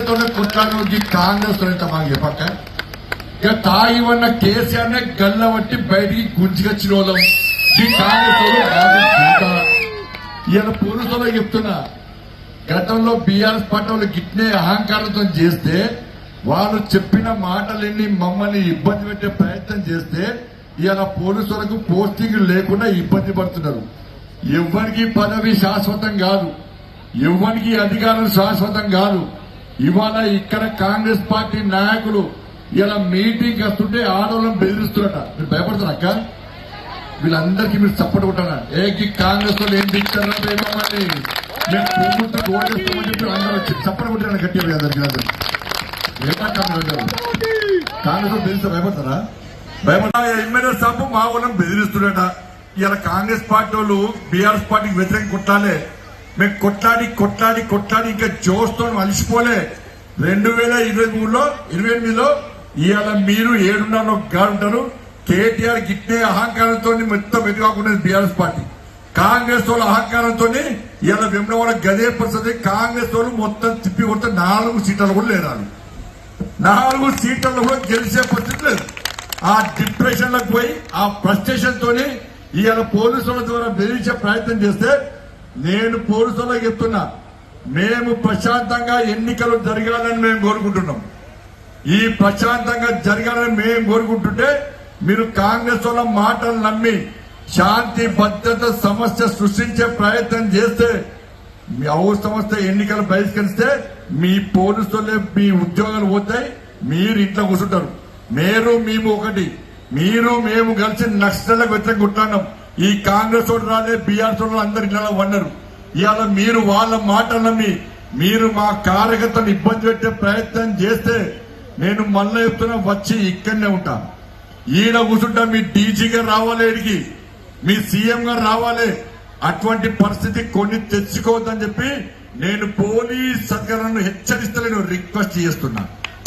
కేసీఆర్తోనే కొట్లాడి కాంగ్రెస్ మాకు చెప్పక ఇక తాగి ఉన్న కేసీఆర్ నే గల్లబట్టి బయటికి గుంజుకొచ్చిన వాళ్ళం ఈ కాంగ్రెస్ ఇలా పోలీసులో చెప్తున్నా గతంలో బీఆర్ఎస్ పార్టీ వాళ్ళు గిట్నే అహంకారంతో చేస్తే వాళ్ళు చెప్పిన మాటలన్నీ మమ్మల్ని ఇబ్బంది పెట్టే ప్రయత్నం చేస్తే ఇలా పోలీసులకు పోస్టింగ్ లేకుండా ఇబ్బంది పడుతున్నారు. ఎవరికి పదవి శాశ్వతం కాదు, ఎవరికి అధికారం శాశ్వతం కాదు. ఇవాళ ఇక్కడ కాంగ్రెస్ పార్టీ నాయకులు ఇలా మీటింగ్ వస్తుంటే ఆడవాళ్ళని బెదిరిస్తున్నారట. మీరు భయపడతారక్క? వీళ్ళందరికీ మీరు సపోర్ట్ కొట్టారా? ఏకి కాంగ్రెస్ వాళ్ళు ఏం దిగుతారో మమ్మల్ని మేము ప్రభుత్వం ఓటేస్తామని చెప్పి అందరూ సపోర్ట్ కొట్టారు గట్టిగా అందరికీ. కాంగ్రెస్ బెదిరిస్తే భయపడతారా? భయపడ ఎమ్మెల్యే సాబు మా వాళ్ళని బెదిరిస్తున్నట. ఇలా కాంగ్రెస్ పార్టీ వాళ్ళు బీఆర్ఎస్ పార్టీకి వ్యతిరేకంగా కొట్టాలి. మేము కొట్లాడి ఇంకా జోష్తో అలసిపోలే. 2023లో ఇవాళ మీరు 7.5 ఉంటారు. కేటీఆర్ గిట్నే అహంకారంతో మొత్తం వెతుకాకుండా బీఆర్ఎస్ పార్టీ, కాంగ్రెస్ వాళ్ళ అహంకారంతో ఇలా వెంబడవాళ్ళ గదే పరిస్థితి. కాంగ్రెస్ వాళ్ళు మొత్తం తిప్పి కొడితే 4 సీట్లలో కూడా లేరాలి. 4 సీట్లలో కూడా గెలిచే పరిస్థితి లేదు. ఆ డిప్రెషన్ లకు పోయి ఆ ఫ్రస్ట్రేషన్ తోని ఇవాళ పోలీసుల ద్వారా బెదిరించే ప్రయత్నం చేస్తే నేను పోలీసులకు చెప్తున్నా, మేము ప్రశాంతంగా ఎన్నికలు జరగాలని మేము కోరుకుంటున్నాం. ఈ ప్రశాంతంగా జరగాలని మేము కోరుకుంటుంటే మీరు కాంగ్రెస్ వాళ్ళ మాటలు నమ్మి శాంతి భద్రత సమస్య సృష్టించే ప్రయత్నం చేస్తే మీ అవసరం వస్తే ఎన్నికలు బహిష్కరిస్తే మీ పోలీసులే మీ ఉద్యోగాలు పోతాయి. మీరు ఇంట్లో కూర్చుంటారు. మేము ఒకటి, మేము కలిసి నక్సలకు వ్యతిరేకంగా కొట్లాడినాం. ఈ కాంగ్రెస్ వాళ్ళు రాలే, బీఆర్ఎస్ వాళ్ళు అందరు ఇళ్లలో వన్నారు. ఇవాళ మీరు వాళ్ళ మాటలు నమ్మి మీరు మా కార్యకర్తలు ఇబ్బంది పెట్టే ప్రయత్నం చేస్తే నేను మళ్ళీ చెప్తున్నా, వచ్చి ఇక్కడనే ఉంటా, ఈడ కూర్చుంటా. మీ డీజీ గారు రావాలి, ఇడికి మీ సీఎం గారు రావాలి. అటువంటి పరిస్థితి కొన్ని తెచ్చుకోవద్దని చెప్పి నేను పోలీస్ అధికారులను హెచ్చరిస్తలేను, రిక్వెస్ట్ చేస్తున్నా.